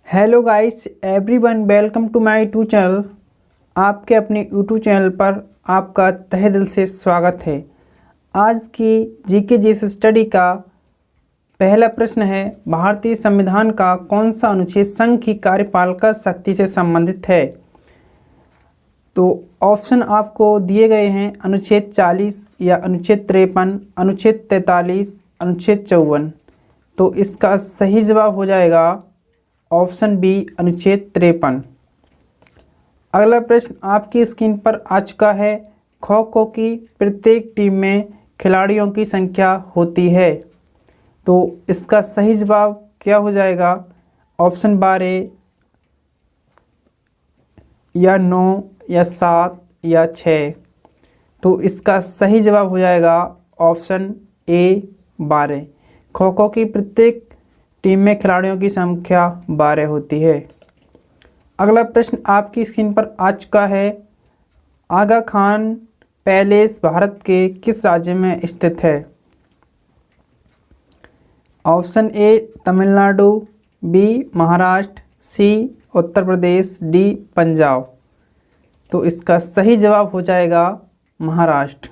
Hello guys everyone, welcome to my YouTube channel. आपके अपने YouTube channel पर आपका तहे दिल से स्वागत है। आज की जीके जीएस स्टडी का पहला प्रश्न है, भारतीय संविधान का कौन सा अनुच्छेद संघ की कार्यपालिका शक्ति से संबंधित है। तो ऑप्शन आपको दिए गए हैं अनुच्छेद 40 या अनुच्छेद 53, अनुच्छेद 43, अनुच्छेद 54। तो इसका सही जवाब हो जाएगा ऑप्शन बी अनुच्छेद 53। अगला प्रश्न आपकी स्क्रीन पर आ चुका है। खो खो की प्रत्येक टीम में खिलाड़ियों की संख्या होती है। तो इसका सही जवाब क्या हो जाएगा, ऑप्शन 12 या 9 या 7 या 6। तो इसका सही जवाब हो जाएगा ऑप्शन ए 12। खो खो की प्रत्येक टीम में खिलाड़ियों की संख्या 12 होती है। अगला प्रश्न आपकी स्क्रीन पर आ चुका है। आगा खान पैलेस भारत के किस राज्य में स्थित है। Option A Tamil Nadu, B Maharashtra, C Uttar Pradesh, D Punjab. तो इसका सही जवाब हो जाएगा महाराष्ट्र।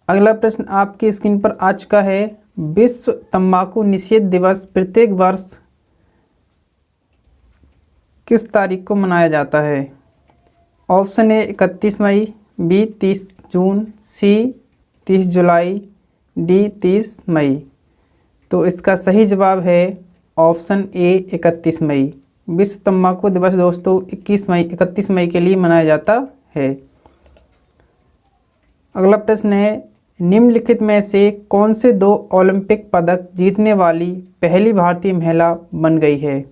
अगला प्रश्न आपकी स्क्रीन पर आ चुका है। विश्व तंबाकू निषेध दिवस प्रत्येक वर्ष किस तारीख को मनाया जाता है। ऑप्शन ए 31 मई, बी 30 जून, सी 30 जुलाई, डी 30 मई। तो इसका सही जवाब है ऑप्शन ए 31 मई। विश्व तंबाकू दिवस दोस्तों 31 मई के लिए मनाया जाता है। अगला प्रश्न है, निम्नलिखित में से कौन से 2 ओलंपिक पदक जीतने वाली पहली भारतीय महिला बन गई है।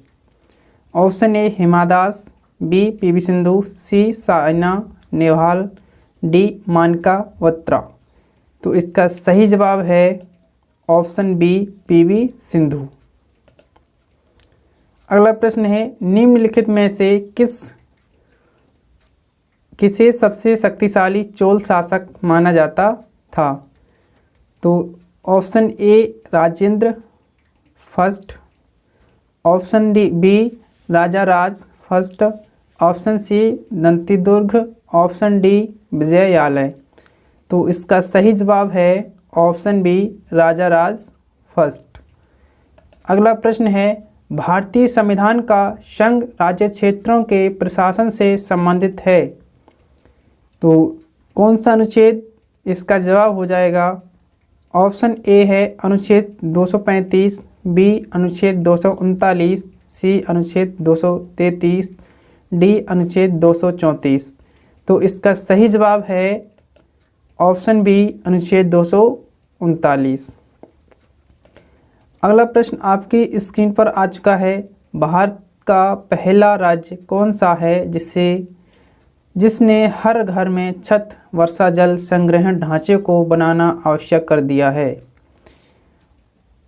Option A Hima Das, B PV Sindhu, C Saina Nehwal, D Manika Batra. तो इसका सही जवाब है ऑप्शन बी पीवी सिंधु। अगला प्रश्न है, निम्नलिखित में से किसे सबसे शक्तिशाली चोल शासक माना जाता था। तो option A Rajendra first, option D B Raja Raj first, option C Dantidurga, option D Vijayalaya. तो इसका सही जवाब है option B Raja Raj first. अगला प्रश्न है, भारतीय संविधान का संघ राज्य क्षेत्रों के प्रशासन से संबंधित है। तो कौन सा अनुच्छेद इसका जवाब हो जाएगा। ऑप्शन ए है अनुच्छेद 235, बी अनुच्छेद 239, सी अनुच्छेद 233, डी अनुच्छेद 234। तो इसका सही जवाब है ऑप्शन बी अनुच्छेद 239। अगला प्रश्न आपकी स्क्रीन पर आ चुका है। भारत का पहला राज्य कौन सा है जिसने हर घर में छत वर्षा जल संग्रहण ढांचे को बनाना आवश्यक कर दिया है।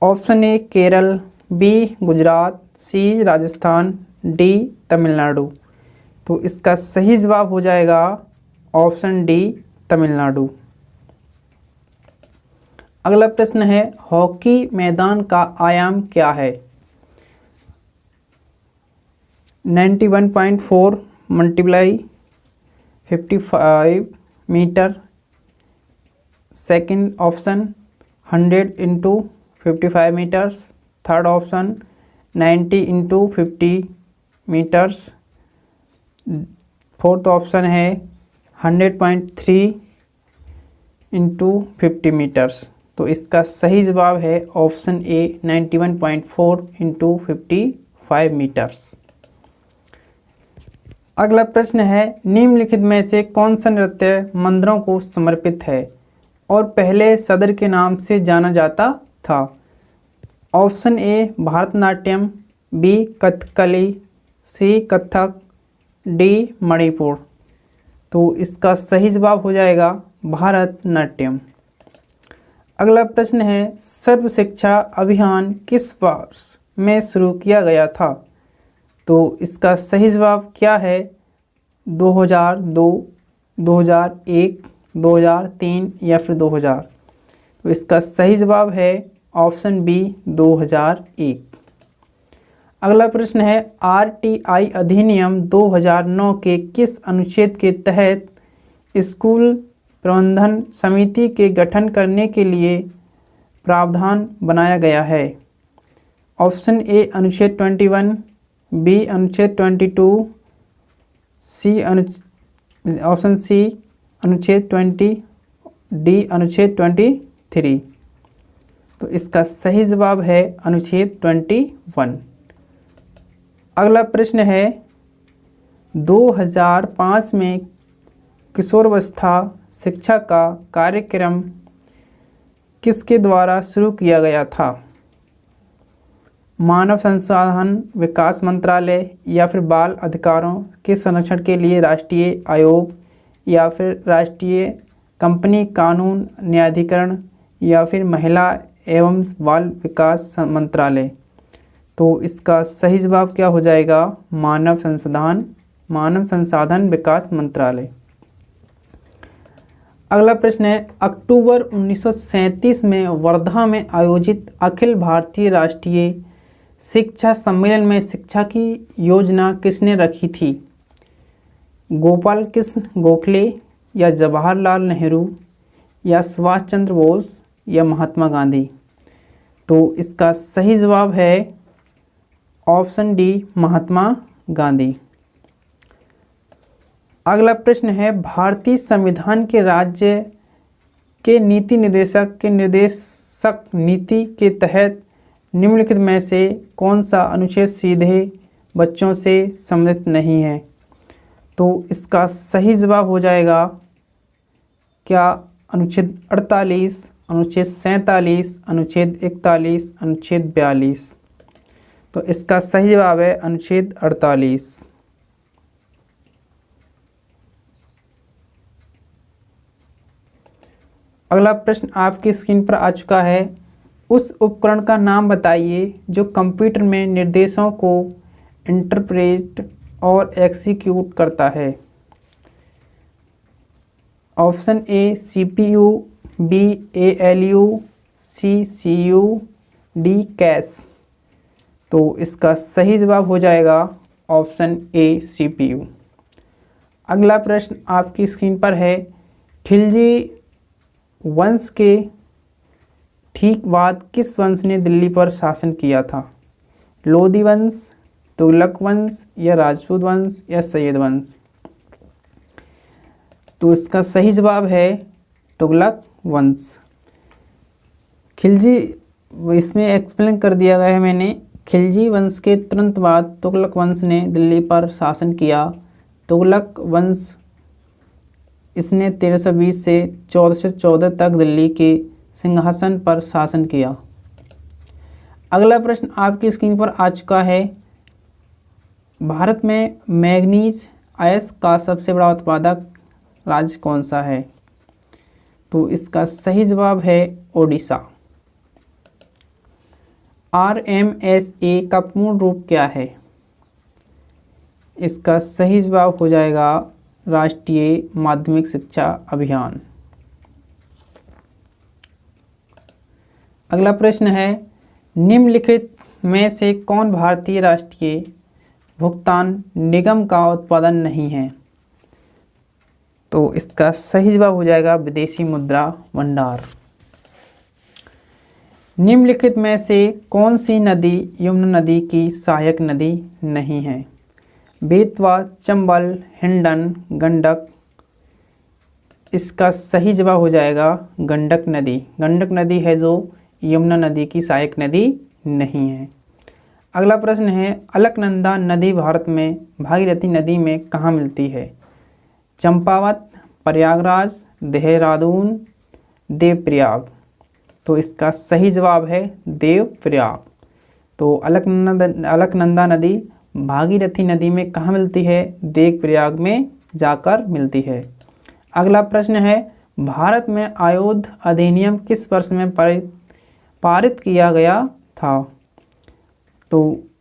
Option A Kerala, B Gujarat, C Rajasthan, D Tamil Nadu. तो इसका सही जवाब हो जाएगा ऑप्शन डी तमिलनाडु। अगला प्रश्न है, हॉकी मैदान का आयाम क्या है। 91.4 multiply 55 metre. Second option 100 into 55 metres. Third option 90 into 50 metres. Fourth option है 100.3 इंटू 50 मीटर्स। तो इसका सही जवाब है ऑप्शन ए 91.4 इंटू 55 मीटर्स। अगला प्रश्न है, निम्नलिखित में से कौन सा नृत्य मंदिरों को समर्पित है और पहले सदर के नाम से जाना जाता था। Option A Bharatanatyam, B Kathakali, C Kathak, D Manipur. तो इसका सही जवाब हो जाएगा भरतनाट्यम। अगला प्रश्न है, सर्व शिक्षा अभियान किस वर्ष में शुरू किया गया था। तो इसका सही जवाब क्या है, 2002, 2001, 2003 या फिर 2000। तो इसका सही जवाब है ऑप्शन बी 2001। अगला प्रश्न है आरटीआई अधिनियम 2009 के किस अनुच्छेद के तहत स्कूल प्रबंधन समिति के गठन करने के लिए प्रावधान बनाया गया है? ऑप्शन ए अनुच्छेद 21, बी अनुच्छेद 22, ऑप्शन सी अनुच्छेद 20, डी अनुच्छेद 23। तो इसका सही जवाब है अनुच्छेद 21। अगला प्रश्न है 2005 में किशोरावस्था शिक्षा का कार्यक्रम किसके द्वारा शुरू किया गया था? मानव संसाधन विकास मंत्रालय, या फिर बाल अधिकारों के संरक्षण के लिए राष्ट्रीय आयोग, या फिर राष्ट्रीय कंपनी कानून न्यायाधिकरण, या फिर महिला एवं बाल विकास मंत्रालय। तो इसका सही जवाब क्या हो जाएगा? मानव संसाधन विकास मंत्रालय। अगला प्रश्न है अक्टूबर 1937 में वर्धा में आयोजित अखिल भारतीय राष्ट्रीय शिक्षा सम्मेलन में शिक्षा की योजना किसने रखी थी? गोपाल कृष्ण गोखले, या जवाहरलाल नेहरू, या सुभाष चंद्र बोस, या महात्मा गांधी। तो इसका सही जवाब है ऑप्शन डी महात्मा गांधी। अगला प्रश्न है भारतीय संविधान के राज्य के नीति निर्देशक नीति के तहत निम्नलिखित में से कौन सा अनुच्छेद सीधे बच्चों से संबंधित नहीं है? तो इसका सही जवाब हो जाएगा क्या? अनुच्छेद 48, अनुच्छेद 47, अनुच्छेद 41, अनुच्छेद 42। तो इसका सही जवाब है अनुच्छेद 48। अगला प्रश्न आपकी स्क्रीन पर आ चुका है। उस उपकरण का नाम बताइए जो कंप्यूटर में निर्देशों को इंटरप्रेट और एग्जीक्यूट करता है। Option A CPU, B ALU, C CU, D cache. तो इसका सही जवाब हो जाएगा ऑप्शन ए सीपीयू। अगला प्रश्न आपकी स्क्रीन पर है खिलजी वंश के ठीक बाद किस वंश ने दिल्ली पर शासन किया था? लोधी वंश, तुगलक वंश, या राजपूत वंश, या सैयद वंश। तो इसका सही जवाब है तुगलक वंश। खिलजी, इसमें एक्सप्लेन कर दिया गया है मैंने। खिलजी वंश के तुरंत बाद तुगलक वंश ने दिल्ली पर शासन किया। तुगलक वंश इसने 1320 से 1414 तक दिल्ली के सिंहासन पर शासन किया। अगला प्रश्न आपकी स्क्रीन पर आ चुका है। भारत में मैग्नीज अयस्क का सबसे बड़ा उत्पादक राज्य कौन सा है? तो इसका सही जवाब है ओडिशा। RMSA का पूर्ण रूप क्या है? इसका सही जवाब हो जाएगा राष्ट्रीय माध्यमिक शिक्षा अभियान। अगला प्रश्न है निम्नलिखित में से कौन भारतीय राष्ट्रीय भुगतान निगम का उत्पादन नहीं है? तो इसका सही जवाब हो जाएगा विदेशी मुद्रा भंडार। निम्नलिखित में से कौन सी नदी यमुना नदी की सहायक नदी नहीं है? बेतवा, चंबल, हिंडन, गंडक। इसका सही जवाब हो जाएगा गंडक नदी। गंडक नदी है जो यमुना नदी की सहायक नदी नहीं है। अगला प्रश्न है अलकनंदा नदी भारत में भागीरथी नदी में कहाँ मिलती है? चंपावत, प्रयागराज, देहरादून, देवप्रयाग। तो इसका सही जवाब है देवप्रयाग। तो अलकनंदा नदी भागीरथी नदी में कहाँ मिलती है? देवप्रयाग में जाकर मिलती है। अगला प्रश्न है भारत में अयोध्या अधिनियम किस वर्ष में पारित किया गया था? तो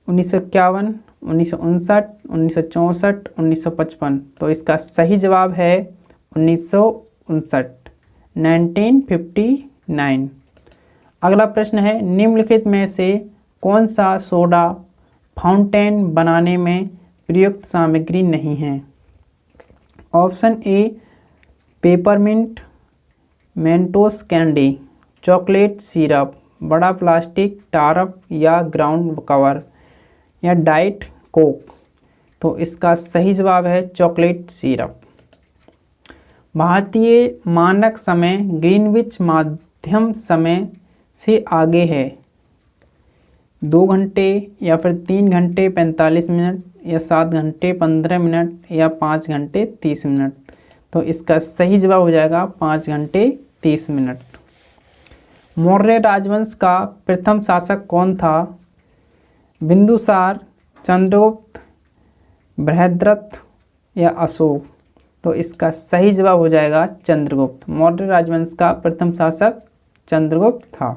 1951, 1959, 1964, 1955। तो इसका सही जवाब है 1959, 1959। अगला प्रश्न है निम्नलिखित में से कौन सा सोडा फाउंटेन बनाने में प्रयुक्त सामग्री नहीं है? ऑप्शन ए peppermint, Mentos candy, chocolate syrup, बड़ा प्लास्टिक टारप या ग्राउंड कवर या डाइट कोक। तो इसका सही जवाब है चॉकलेट सिरप। भारतीय मानक समय ग्रीनविच मध्यम समय से आगे है 2 घंटे या फिर 3 घंटे 45 मिनट या 7 घंटे 15 मिनट या 5 घंटे 30 मिनट। तो इसका सही जवाब हो जाएगा 5 घंटे 30 मिनट। मौर्य राजवंश का प्रथम शासक कौन था? बिंदुसार, चंद्रगुप्त, बृहद्रथ या अशोक। तो इसका सही जवाब हो जाएगा चंद्रगुप्त। मौर्य राजवंश का प्रथम शासक चंद्रगुप्त था।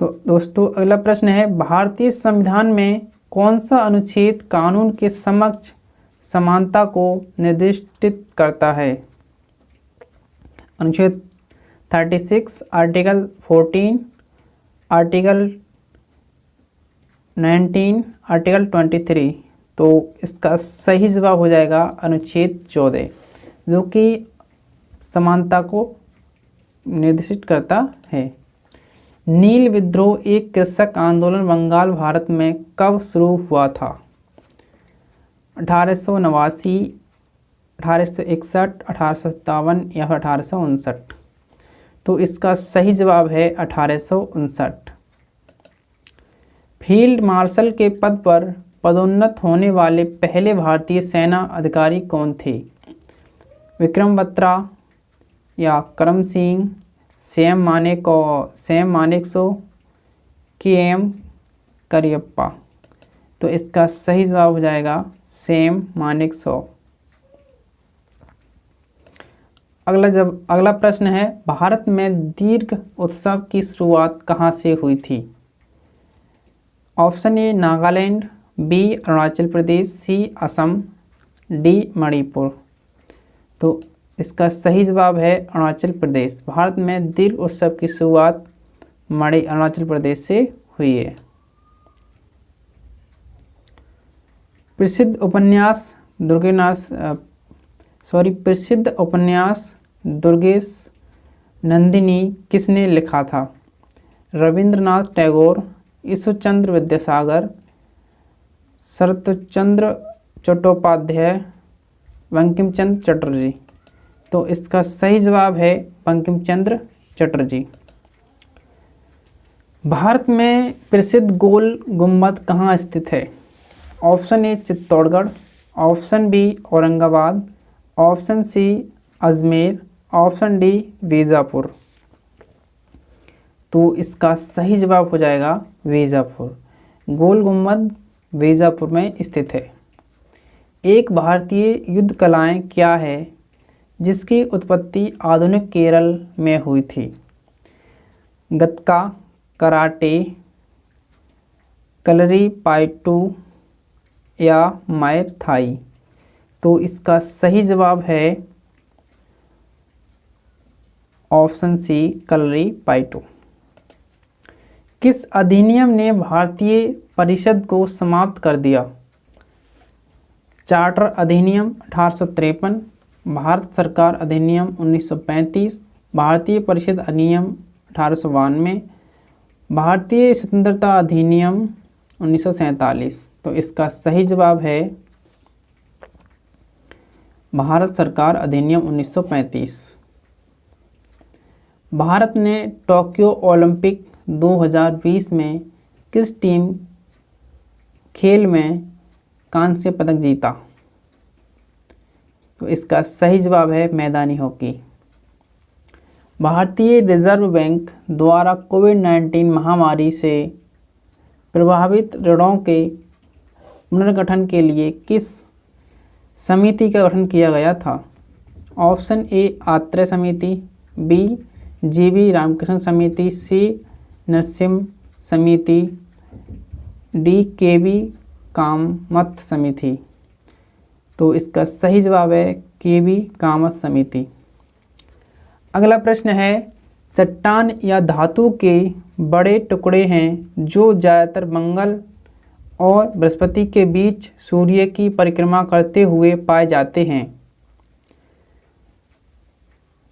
तो दोस्तों अगला प्रश्न है, भारतीय संविधान में कौन सा अनुच्छेद कानून के समक्ष समानता को निर्दिष्ट करता है? अनुच्छेद 36, आर्टिकल 14, आर्टिकल 19, आर्टिकल 23। तो इसका सही जवाब हो जाएगा अनुच्छेद 14, जो कि समानता को निर्दिष्ट करता है। नील विद्रोह एक कृषक आंदोलन बंगाल भारत में कब शुरू हुआ था? 1889, 1861, 1857 या 1859। तो इसका सही जवाब है 1859। फील्ड मार्शल के पद पर पदोन्नत होने वाले पहले भारतीय सेना अधिकारी कौन थे? विक्रम बत्रा या करम सिंह, सैम मानेकशॉ, के.एम. करियप्पा। तो इसका सही जवाब हो जाएगा सैम मानेकशॉ। अगला प्रश्न है, भारत में दीर्घ उत्सव की शुरुआत कहाँ से हुई थी? Option A Nagaland, B Arunachal Pradesh, C Assam, D Manipur. तो इसका सही जवाब है अरुणाचल प्रदेश। भारत में दीर्घ उत्सव की शुरुआत अरुणाचल प्रदेश से हुई है। प्रसिद्ध उपन्यास दुर्गेश नंदिनी किसने लिखा था? रविंद्रनाथ टैगोर, ईश्वरचंद्र विद्यासागर, शरतचंद्र चट्टोपाध्याय, बंकिम चंद्र चटर्जी। तो इसका सही जवाब है बंकिम चंद्र चटर्जी। भारत में प्रसिद्ध गोल गुम्बद कहाँ स्थित है? Option A Chittorgarh, option B Aurangabad, option C Ajmer, option D Bijapur. तो इसका सही जवाब हो जाएगा बीजापुर। गोल गुम्बद बीजापुर में स्थित है। एक भारतीय युद्ध कलाएं क्या है जिसकी उत्पत्ति आधुनिक केरल में हुई थी? गतका, कराटे, कलरी पाइटू या मायर थाई। तो इसका सही जवाब है ऑप्शन सी कलरी पाइटू। किस अधिनियम ने भारतीय परिषद को समाप्त कर दिया? चार्टर अधिनियम 1853, भारत सरकार अधिनियम 1935, भारतीय परिषद अधिनियम 1892, भारतीय स्वतंत्रता अधिनियम 1947। तो इसका सही जवाब है भारत सरकार अधिनियम 1935। भारत ने टोक्यो ओलंपिक 2020 में किस टीम खेल में कांस्य पदक जीता? तो इसका सही जवाब है मैदानी हॉकी। भारतीय रिजर्व बैंक द्वारा कोविड-19 महामारी से प्रभावित ऋणों के पुनर्गठन के लिए किस समिति का गठन किया गया था? ऑप्शन ए आत्रेय समिति, बी जी.वी. रामकृष्ण समिति, सी नरसिम्हा समिति, डी के.वी. कामत समिति। तो इसका सही जवाब है के.वी. कामत समिति। अगला प्रश्न है, चट्टान या धातु के बड़े टुकड़े हैं जो ज़्यादातर मंगल और बृहस्पति के बीच सूर्य की परिक्रमा करते हुए पाए जाते हैं?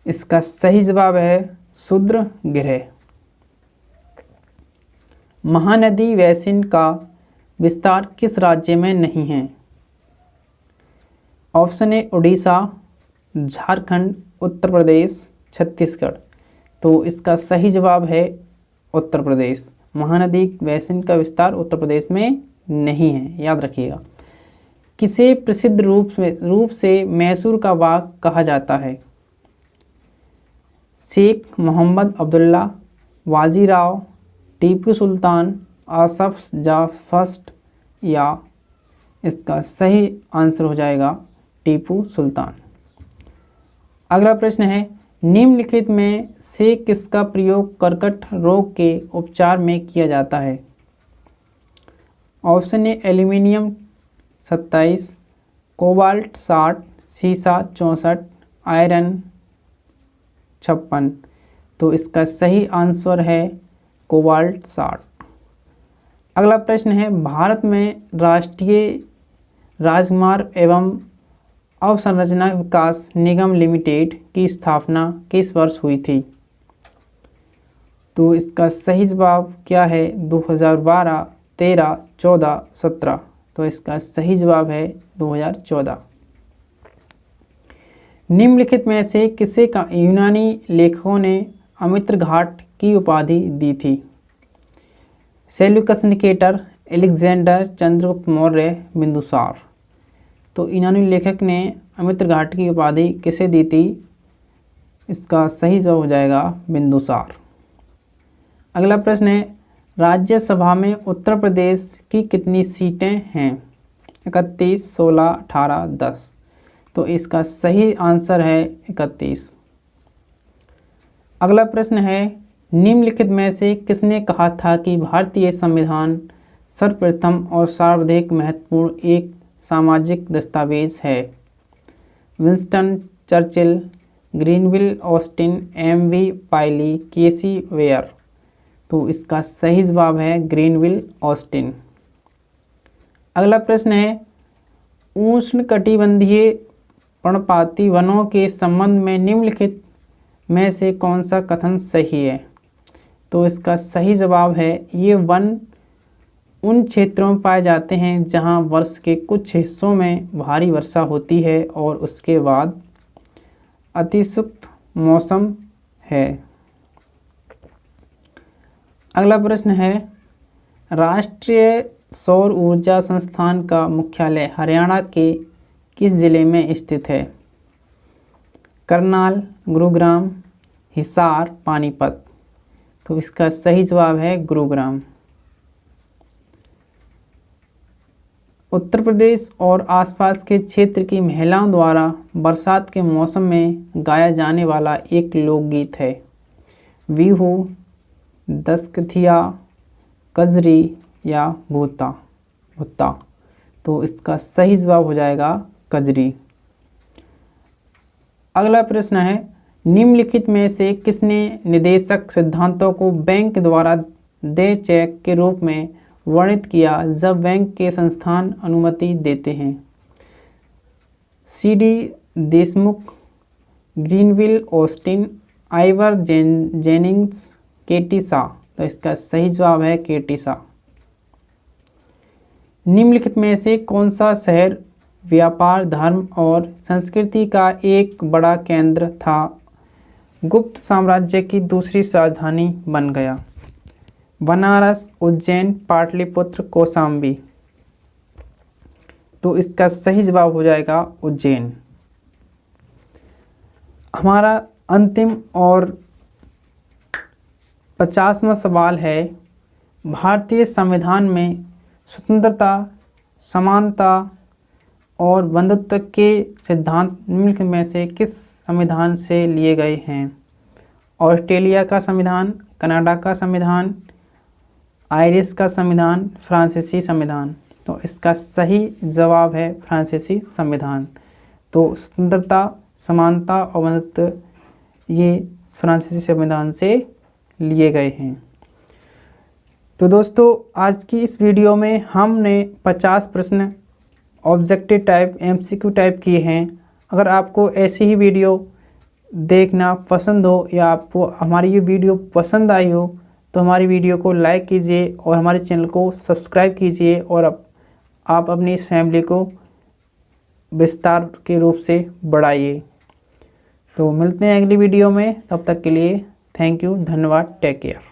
इसका सही जवाब है क्षुद्र ग्रह। महानदी वैशिन का विस्तार किस राज्य में नहीं है? ऑप्शन ए उड़ीसा, झारखंड, उत्तर प्रदेश, छत्तीसगढ़। तो इसका सही जवाब है उत्तर प्रदेश। महानदी वैशिन का विस्तार उत्तर प्रदेश में नहीं है, याद रखिएगा। किसे प्रसिद्ध रूप से मैसूर का बाग कहा जाता है? शेख मोहम्मद अब्दुल्ला, बाजीराव, टीपू सुल्तान, आसफ जाह फर्स्ट, या इसका सही आंसर हो जाएगा टीपू सुल्तान। अगला प्रश्न है, निम्नलिखित में से किसका प्रयोग कर्कट रोग के उपचार में किया जाता है? ऑप्शन ए एल्यूमिनियम 27, कोबाल्ट 60, सीसा 64, आयरन 56। तो इसका सही आंसर है कोबाल्ट 60। अगला प्रश्न है, भारत में राष्ट्रीय राजमार्ग एवं अवसंरचना विकास निगम लिमिटेड की स्थापना किस वर्ष हुई थी? तो इसका सही जवाब क्या है? 2012, 13, 14, 17। तो इसका सही जवाब है 2014। निम्नलिखित में से किसे का यूनानी लेखकों ने अमित्र घाट की उपाधि दी थी? Seleucus Nicator, Alexander, Chandragupta Maurya, Bindusara. तो यूनानी लेखक ने अमित्र घाट की उपाधि किसे दी थी? इसका सही जवाब हो जाएगा बिंदुसार। अगला प्रश्न है, राज्यसभा में उत्तर प्रदेश की कितनी सीटें हैं? 31, 16, 18, 10। तो इसका सही आंसर है 31। अगला प्रश्न है, निम्नलिखित में से किसने कहा था कि भारतीय संविधान सर्वप्रथम और सर्वाधिक महत्वपूर्ण एक सामाजिक दस्तावेज है? Winston Churchill, Granville Austin, MV Pylee, KC Wheare. तो इसका सही जवाब है ग्रीनविल ऑस्टिन। अगला प्रश्न है, उष्णकटिबंधीय पर्णपाती वनों के संबंध में निम्नलिखित में से कौन सा कथन सही है? तो इसका सही जवाब है, ये वन उन क्षेत्रों में पाए जाते हैं जहां वर्ष के कुछ हिस्सों में भारी वर्षा होती है और उसके बाद अतिशुष्क मौसम है। अगला प्रश्न है, राष्ट्रीय सौर ऊर्जा संस्थान का मुख्यालय हरियाणा के किस जिले में स्थित है? करनाल, गुरुग्राम, हिसार, पानीपत। तो इसका सही जवाब है गुरुग्राम। उत्तर प्रदेश और आसपास के क्षेत्र की महिलाओं द्वारा बरसात के मौसम में गाया जाने वाला एक लोकगीत है। बिहू, दशकथिया, कजरी या भूता भुत्ता। तो इसका सही जवाब हो जाएगा कजरी। अगला प्रश्न है, निम्नलिखित में से किसने निदेशक सिद्धांतों को बैंक द्वारा देय चेक के रूप में वर्णित किया जब बैंक के संस्थान अनुमति देते हैं? CD Deshmukh, Granville Austin, Ivor Jennings, KT Shah. तो इसका सही जवाब है केटी सा। निम्नलिखित में से कौन सा शहर व्यापार, धर्म और संस्कृति का एक बड़ा केंद्र था, गुप्त साम्राज्य की दूसरी राजधानी बन गया? बनारस, उज्जैन, पाटलिपुत्र, कौशाम्बी। तो इसका सही जवाब हो जाएगा उज्जैन। हमारा अंतिम और 50वां सवाल है, भारतीय संविधान में स्वतंत्रता, समानता और बंधुत्व के सिद्धांत निम्नलिखित में से किस संविधान से लिए गए हैं? ऑस्ट्रेलिया का संविधान, कनाडा का संविधान, आयरिश का संविधान, फ्रांसीसी संविधान। तो इसका सही जवाब है फ्रांसीसी संविधान। तो स्वतंत्रता, समानता और बंधुत्व ये फ्रांसीसी संविधान से लिए गए हैं। तो दोस्तों आज की इस वीडियो में हमने 50 प्रश्न ऑब्जेक्टिव टाइप MCQ टाइप किए हैं। अगर आपको ऐसी ही वीडियो देखना पसंद हो या आपको हमारी ये वीडियो पसंद आई हो तो हमारी वीडियो को लाइक कीजिए और हमारे चैनल को सब्सक्राइब कीजिए और आप अपनी इस फैमिली को विस्तार के रूप से बढ़ाइए। तो मिलते हैं अगली वीडियो में, तब तक के लिए थैंक यू, धन्यवाद, टेक केयर।